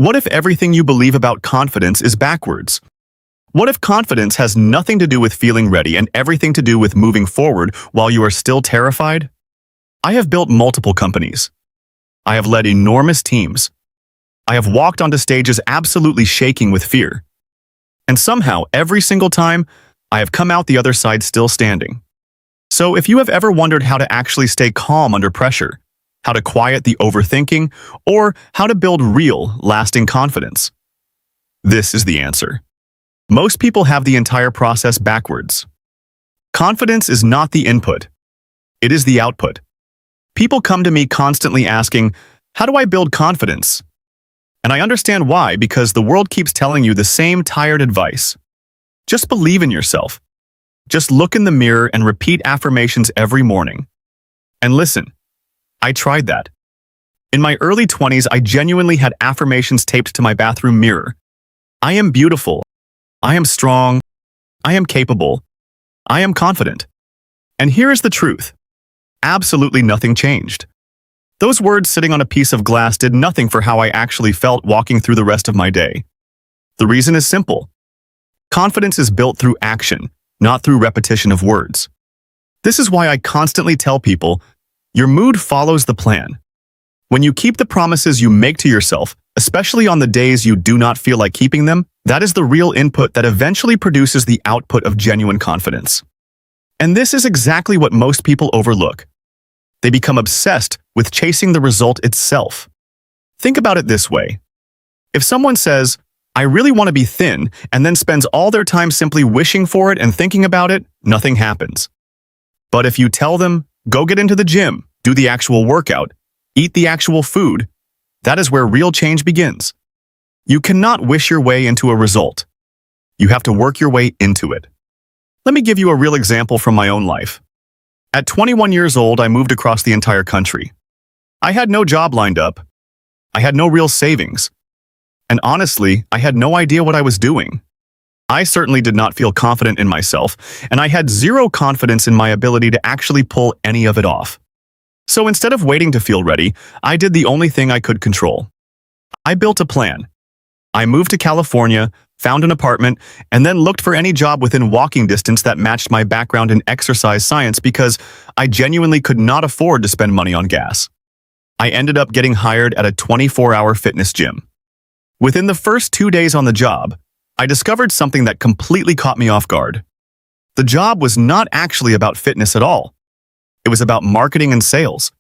What if everything you believe about confidence is backwards? What if confidence has nothing to do with feeling ready and everything to do with moving forward while you are still terrified? I have built multiple companies. I have led enormous teams. I have walked onto stages absolutely shaking with fear. And somehow, every single time, I have come out the other side still standing. So if you have ever wondered how to actually stay calm under pressure, how to quiet the overthinking, or how to build real, lasting confidence, this is the answer. Most people have the entire process backwards. Confidence is not the input. It is the output. People come to me constantly asking, how do I build confidence? And I understand why, because the world keeps telling you the same tired advice. Just believe in yourself. Just look in the mirror and repeat affirmations every morning. And listen, I tried that. In my early 20s, I genuinely had affirmations taped to my bathroom mirror. I am beautiful. I am strong. I am capable. I am confident. And here is the truth. Absolutely nothing changed. Those words sitting on a piece of glass did nothing for how I actually felt walking through the rest of my day. The reason is simple. Confidence is built through action, not through repetition of words. This is why I constantly tell people, your mood follows the plan. When you keep the promises you make to yourself, especially on the days you do not feel like keeping them, that is the real input that eventually produces the output of genuine confidence. And this is exactly what most people overlook. They become obsessed with chasing the result itself. Think about it this way. If someone says, I really want to be thin, and then spends all their time simply wishing for it and thinking about it, nothing happens. But if you tell them, go get into the gym, do the actual workout, eat the actual food, that is where real change begins. You cannot wish your way into a result. You have to work your way into it. Let me give you a real example from my own life. At 21 years old, I moved across the entire country. I had no job lined up. I had no real savings. And honestly, I had no idea what I was doing. I certainly did not feel confident in myself, and I had zero confidence in my ability to actually pull any of it off. So instead of waiting to feel ready, I did the only thing I could control. I built a plan. I moved to California, found an apartment, and then looked for any job within walking distance that matched my background in exercise science because I genuinely could not afford to spend money on gas. I ended up getting hired at a 24-hour fitness gym. Within the first 2 days on the job, I discovered something that completely caught me off guard. The job was not actually about fitness at all. It was about marketing and sales.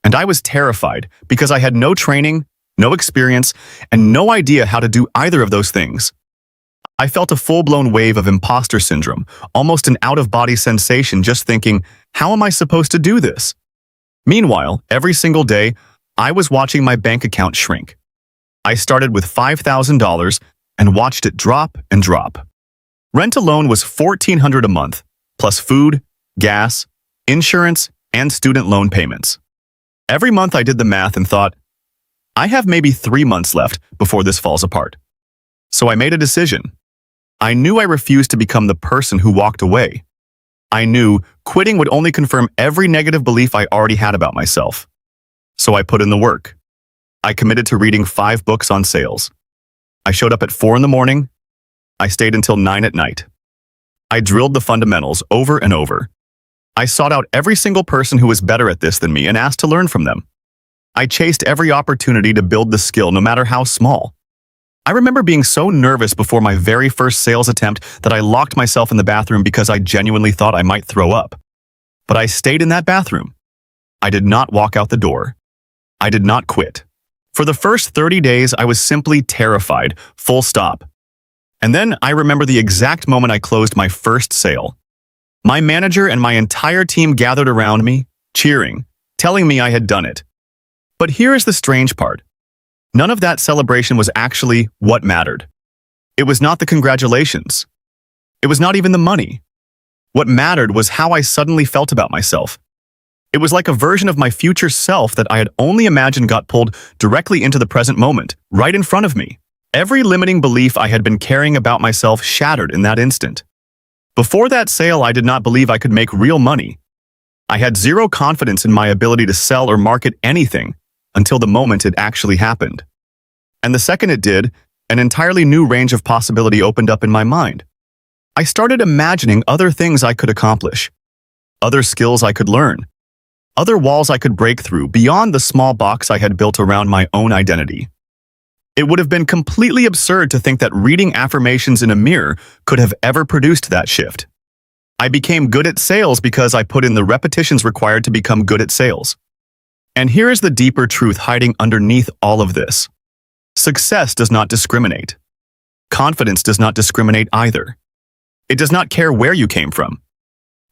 And I was terrified because I had no training, no experience, and no idea how to do either of those things. I felt a full-blown wave of imposter syndrome, almost an out-of-body sensation just thinking, how am I supposed to do this? Meanwhile, every single day, I was watching my bank account shrink. I started with $5,000 and watched it drop and drop. Rent alone was $1,400 a month, plus food, gas, insurance, and student loan payments. Every month I did the math and thought, I have maybe 3 months left before this falls apart. So I made a decision. I knew I refused to become the person who walked away. I knew quitting would only confirm every negative belief I already had about myself. So I put in the work. I committed to reading 5 books on sales. I showed up at 4 in the morning. I stayed until 9 at night. I drilled the fundamentals over and over. I sought out every single person who was better at this than me and asked to learn from them. I chased every opportunity to build the skill, no matter how small. I remember being so nervous before my very first sales attempt that I locked myself in the bathroom because I genuinely thought I might throw up. But I stayed in that bathroom. I did not walk out the door. I did not quit. For the first 30 days, I was simply terrified, full stop. And then I remember the exact moment I closed my first sale. My manager and my entire team gathered around me, cheering, telling me I had done it. But here is the strange part. None of that celebration was actually what mattered. It was not the congratulations. It was not even the money. What mattered was how I suddenly felt about myself. It was like a version of my future self that I had only imagined got pulled directly into the present moment, right in front of me. Every limiting belief I had been carrying about myself shattered in that instant. Before that sale, I did not believe I could make real money. I had zero confidence in my ability to sell or market anything until the moment it actually happened. And the second it did, an entirely new range of possibility opened up in my mind. I started imagining other things I could accomplish, other skills I could learn, other walls I could break through beyond the small box I had built around my own identity. It would have been completely absurd to think that reading affirmations in a mirror could have ever produced that shift. I became good at sales because I put in the repetitions required to become good at sales. And here is the deeper truth hiding underneath all of this. Success does not discriminate. Confidence does not discriminate either. It does not care where you came from.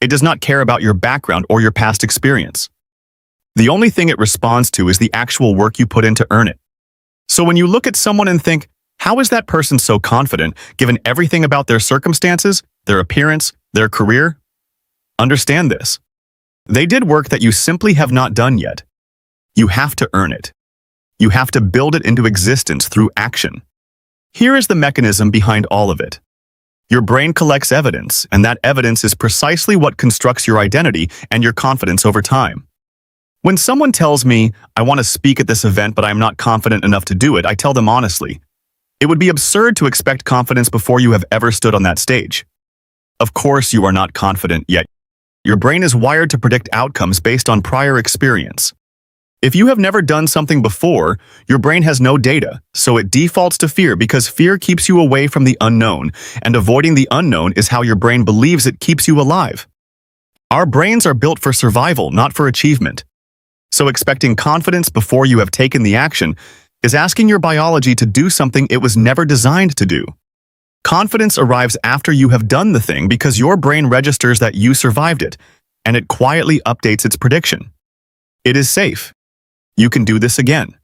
It does not care about your background or your past experience. The only thing it responds to is the actual work you put in to earn it. So when you look at someone and think, how is that person so confident given everything about their circumstances, their appearance, their career? Understand this. They did work that you simply have not done yet. You have to earn it. You have to build it into existence through action. Here is the mechanism behind all of it. Your brain collects evidence, and that evidence is precisely what constructs your identity and your confidence over time. When someone tells me, I want to speak at this event but I'm not confident enough to do it, I tell them honestly, it would be absurd to expect confidence before you have ever stood on that stage. Of course you are not confident yet. Your brain is wired to predict outcomes based on prior experience. If you have never done something before, your brain has no data, so it defaults to fear because fear keeps you away from the unknown, and avoiding the unknown is how your brain believes it keeps you alive. Our brains are built for survival, not for achievement. So expecting confidence before you have taken the action is asking your biology to do something it was never designed to do. Confidence arrives after you have done the thing because your brain registers that you survived it, and it quietly updates its prediction. It is safe. You can do this again.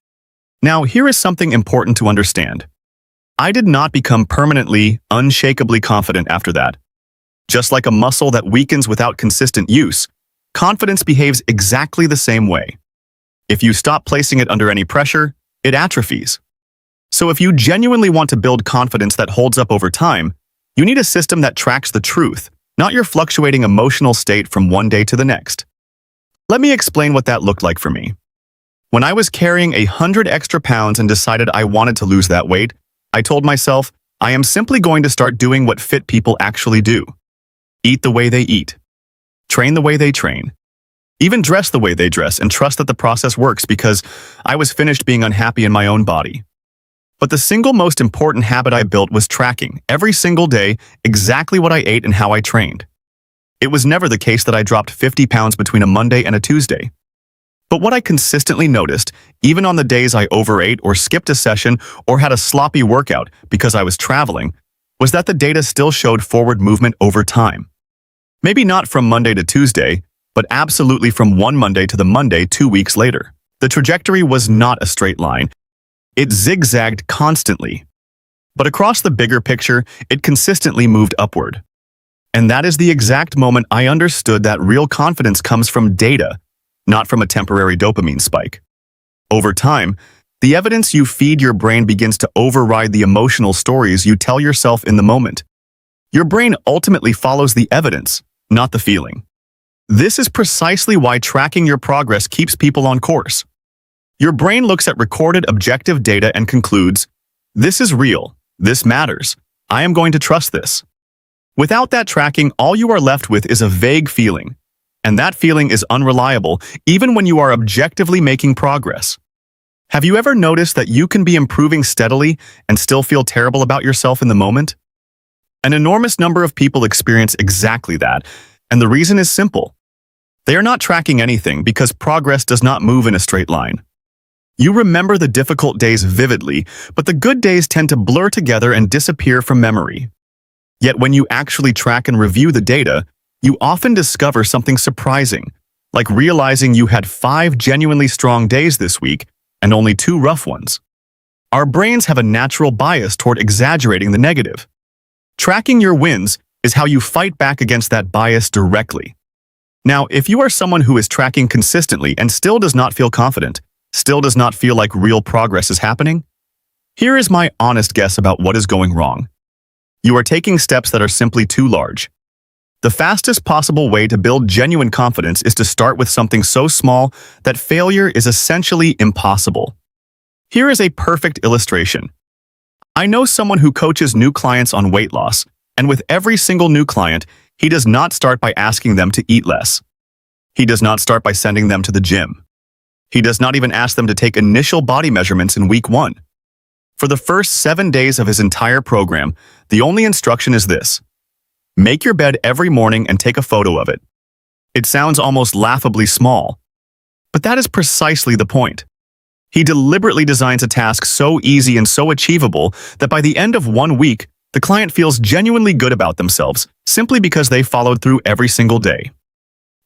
Now, here is something important to understand. I did not become permanently, unshakably confident after that. Just like a muscle that weakens without consistent use, confidence behaves exactly the same way. If you stop placing it under any pressure, it atrophies. So if you genuinely want to build confidence that holds up over time, you need a system that tracks the truth, not your fluctuating emotional state from one day to the next. Let me explain what that looked like for me. When I was carrying 100 extra pounds and decided I wanted to lose that weight, I told myself, I am simply going to start doing what fit people actually do. Eat the way they eat. Train the way they train. Even dress the way they dress and trust that the process works because I was finished being unhappy in my own body. But the single most important habit I built was tracking, every single day, exactly what I ate and how I trained. It was never the case that I dropped 50 pounds between a Monday and a Tuesday. But what I consistently noticed, even on the days I overate or skipped a session or had a sloppy workout because I was traveling, was that the data still showed forward movement over time. Maybe not from Monday to Tuesday, but absolutely from one Monday to the Monday 2 weeks later. The trajectory was not a straight line. It zigzagged constantly. But across the bigger picture, it consistently moved upward. And that is the exact moment I understood that real confidence comes from data, not from a temporary dopamine spike. Over time, the evidence you feed your brain begins to override the emotional stories you tell yourself in the moment. Your brain ultimately follows the evidence, not the feeling. This is precisely why tracking your progress keeps people on course. Your brain looks at recorded objective data and concludes, this is real, this matters, I am going to trust this. Without that tracking, all you are left with is a vague feeling. And that feeling is unreliable, even when you are objectively making progress. Have you ever noticed that you can be improving steadily and still feel terrible about yourself in the moment? An enormous number of people experience exactly that, and the reason is simple. They are not tracking anything because progress does not move in a straight line. You remember the difficult days vividly, but the good days tend to blur together and disappear from memory. Yet when you actually track and review the data, you often discover something surprising, like realizing you had 5 genuinely strong days this week and only 2 rough ones. Our brains have a natural bias toward exaggerating the negative. Tracking your wins is how you fight back against that bias directly. Now, if you are someone who is tracking consistently and still does not feel confident, still does not feel like real progress is happening, here is my honest guess about what is going wrong. You are taking steps that are simply too large. The fastest possible way to build genuine confidence is to start with something so small that failure is essentially impossible. Here is a perfect illustration. I know someone who coaches new clients on weight loss, and with every single new client, he does not start by asking them to eat less. He does not start by sending them to the gym. He does not even ask them to take initial body measurements in week 1. For the first 7 days of his entire program, the only instruction is this: make your bed every morning and take a photo of it. It sounds almost laughably small, but that is precisely the point. He deliberately designs a task so easy and so achievable that by the end of 1 week, the client feels genuinely good about themselves simply because they followed through every single day.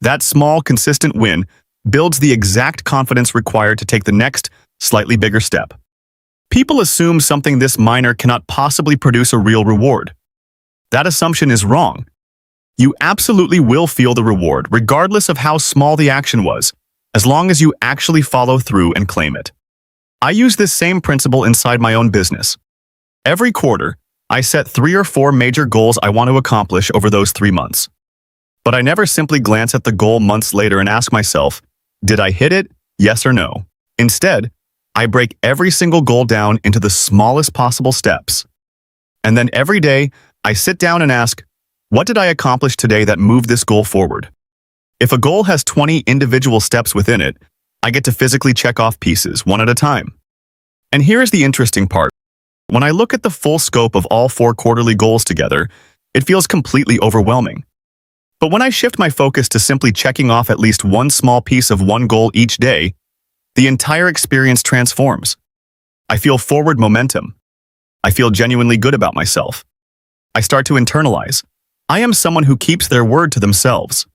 That small, consistent win builds the exact confidence required to take the next, slightly bigger step. People assume something this minor cannot possibly produce a real reward. That assumption is wrong. You absolutely will feel the reward, regardless of how small the action was, as long as you actually follow through and claim it. I use this same principle inside my own business. Every quarter, I set 3 or 4 major goals I want to accomplish over those 3 months. But I never simply glance at the goal months later and ask myself, did I hit it? Yes or no? Instead, I break every single goal down into the smallest possible steps. And then every day, I sit down and ask, what did I accomplish today that moved this goal forward? If a goal has 20 individual steps within it, I get to physically check off pieces, one at a time. And here is the interesting part. When I look at the full scope of all 4 quarterly goals together, it feels completely overwhelming. But when I shift my focus to simply checking off at least one small piece of one goal each day, the entire experience transforms. I feel forward momentum. I feel genuinely good about myself. I start to internalize. I am someone who keeps their word to themselves.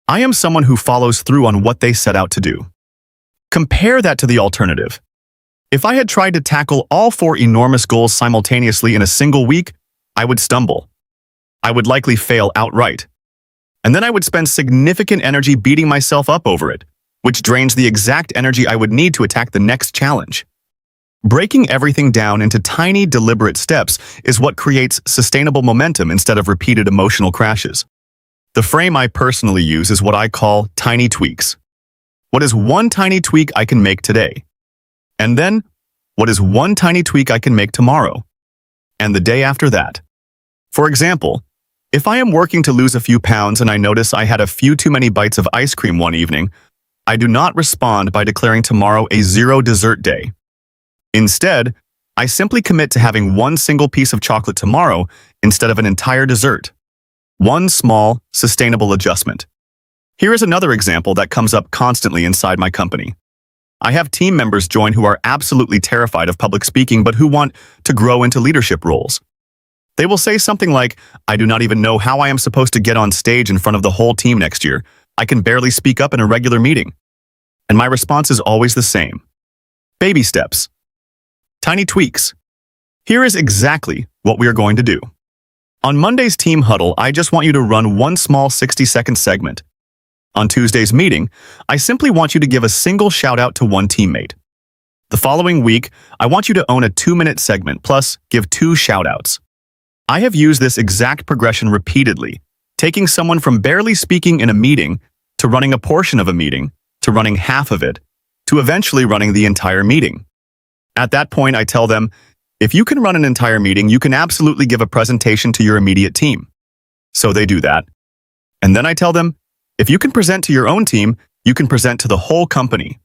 I am someone who follows through on what they set out to do. Compare that to the alternative. If I had tried to tackle all 4 enormous goals simultaneously in a single week, I would stumble. I would likely fail outright. And then I would spend significant energy beating myself up over it, which drains the exact energy I would need to attack the next challenge. Breaking everything down into tiny, deliberate steps is what creates sustainable momentum instead of repeated emotional crashes. The frame I personally use is what I call tiny tweaks. What is one tiny tweak I can make today? And then, what is one tiny tweak I can make tomorrow? And the day after that? For example, if I am working to lose a few pounds and I notice I had a few too many bites of ice cream one evening, I do not respond by declaring tomorrow a 0 dessert day. Instead, I simply commit to having one single piece of chocolate tomorrow instead of an entire dessert. One small, sustainable adjustment. Here is another example that comes up constantly inside my company. I have team members join who are absolutely terrified of public speaking but who want to grow into leadership roles. They will say something like, I do not even know how I am supposed to get on stage in front of the whole team next year. I can barely speak up in a regular meeting. And my response is always the same. Baby steps. Tiny tweaks. Here is exactly what we are going to do. On Monday's team huddle, I just want you to run one small 60-second segment. On Tuesday's meeting, I simply want you to give a single shout-out to one teammate. The following week, I want you to own a 2-minute segment, plus give 2 shout-outs. I have used this exact progression repeatedly, taking someone from barely speaking in a meeting, to running a portion of a meeting, to running half of it, to eventually running the entire meeting. At that point, I tell them, if you can run an entire meeting, you can absolutely give a presentation to your immediate team. So they do that. And then I tell them, if you can present to your own team, you can present to the whole company.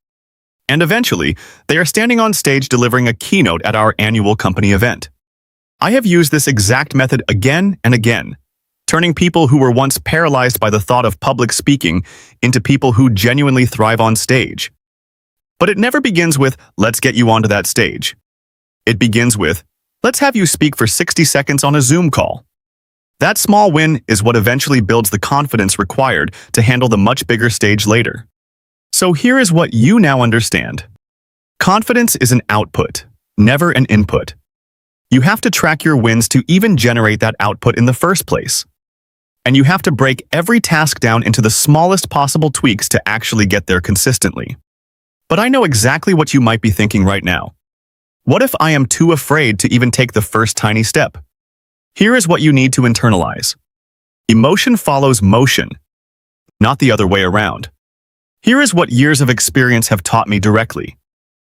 And eventually, they are standing on stage delivering a keynote at our annual company event. I have used this exact method again and again, turning people who were once paralyzed by the thought of public speaking into people who genuinely thrive on stage. But it never begins with, let's get you onto that stage. It begins with, let's have you speak for 60 seconds on a Zoom call. That small win is what eventually builds the confidence required to handle the much bigger stage later. So here is what you now understand. Confidence is an output, never an input. You have to track your wins to even generate that output in the first place. And you have to break every task down into the smallest possible tweaks to actually get there consistently. But I know exactly what you might be thinking right now. What if I am too afraid to even take the first tiny step? Here is what you need to internalize. Emotion follows motion, not the other way around. Here is what years of experience have taught me directly.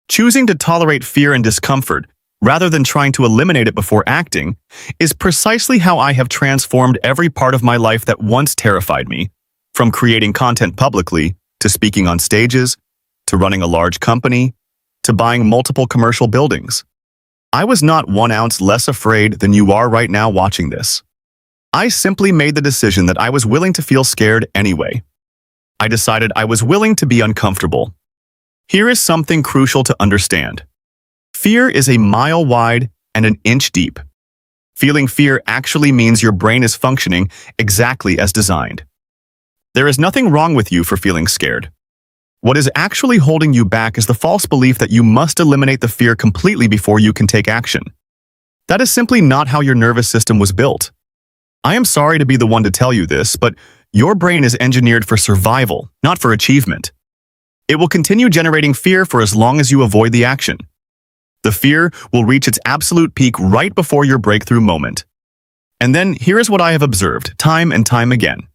Choosing to tolerate fear and discomfort, rather than trying to eliminate it before acting, is precisely how I have transformed every part of my life that once terrified me, from creating content publicly, to speaking on stages, to running a large company, to buying multiple commercial buildings. I was not 1 ounce less afraid than you are right now watching this. I simply made the decision that I was willing to feel scared anyway. I decided I was willing to be uncomfortable. Here is something crucial to understand. Fear is a mile wide and an inch deep. Feeling fear actually means your brain is functioning exactly as designed. There is nothing wrong with you for feeling scared. What is actually holding you back is the false belief that you must eliminate the fear completely before you can take action. That is simply not how your nervous system was built. I am sorry to be the one to tell you this, but your brain is engineered for survival, not for achievement. It will continue generating fear for as long as you avoid the action. The fear will reach its absolute peak right before your breakthrough moment. And then here is what I have observed time and time again.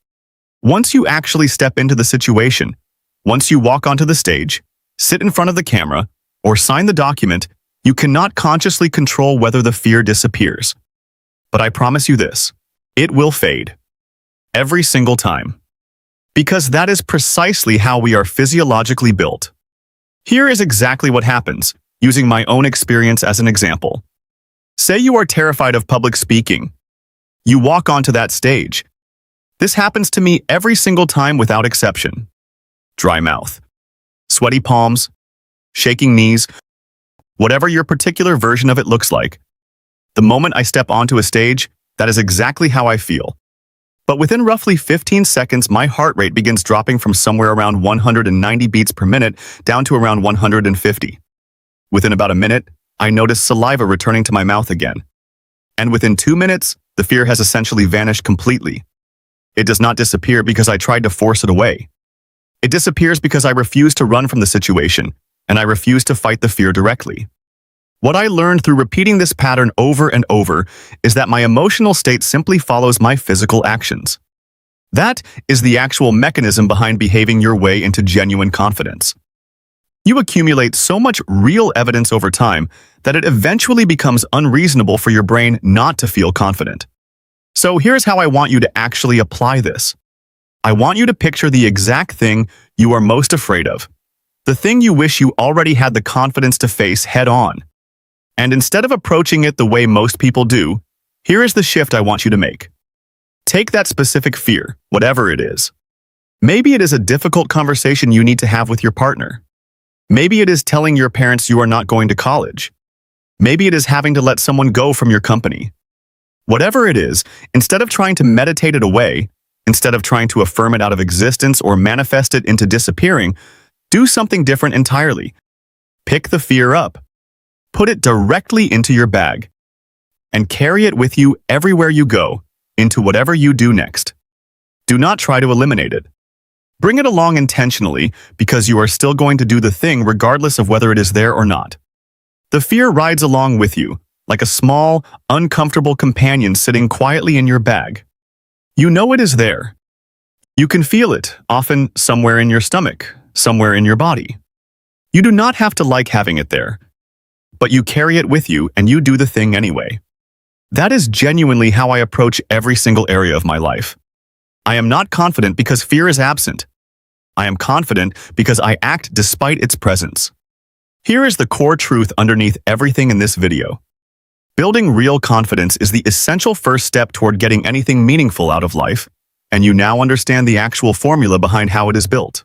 Once you actually step into the situation, once you walk onto the stage, sit in front of the camera, or sign the document, you cannot consciously control whether the fear disappears. But I promise you this, it will fade. Every single time. Because that is precisely how we are physiologically built. Here is exactly what happens, using my own experience as an example. Say you are terrified of public speaking. You walk onto that stage. This happens to me every single time without exception. Dry mouth, sweaty palms, shaking knees, whatever your particular version of it looks like. The moment I step onto a stage, that is exactly how I feel. But within roughly 15 seconds, my heart rate begins dropping from somewhere around 190 beats per minute down to around 150. Within about a minute, I notice saliva returning to my mouth again. And within 2 minutes, the fear has essentially vanished completely. It does not disappear because I tried to force it away. It disappears because I refuse to run from the situation, and I refuse to fight the fear directly. What I learned through repeating this pattern over and over is that my emotional state simply follows my physical actions. That is the actual mechanism behind behaving your way into genuine confidence. You accumulate so much real evidence over time that it eventually becomes unreasonable for your brain not to feel confident. So here's how I want you to actually apply this. I want you to picture the exact thing you are most afraid of, the thing you wish you already had the confidence to face head-on. And instead of approaching it the way most people do, here is the shift I want you to make. Take that specific fear, whatever it is. Maybe it is a difficult conversation you need to have with your partner. Maybe it is telling your parents you are not going to college. Maybe it is having to let someone go from your company. Whatever it is, instead of trying to meditate it away, instead of trying to affirm it out of existence or manifest it into disappearing, do something different entirely. Pick the fear up. Put it directly into your bag. And carry it with you everywhere you go, into whatever you do next. Do not try to eliminate it. Bring it along intentionally because you are still going to do the thing regardless of whether it is there or not. The fear rides along with you, like a small, uncomfortable companion sitting quietly in your bag. You know it is there. You can feel it, often somewhere in your stomach, somewhere in your body. You do not have to like having it there, but you carry it with you and you do the thing anyway. That is genuinely how I approach every single area of my life. I am not confident because fear is absent. I am confident because I act despite its presence. Here is the core truth underneath everything in this video. Building real confidence is the essential first step toward getting anything meaningful out of life, and you now understand the actual formula behind how it is built.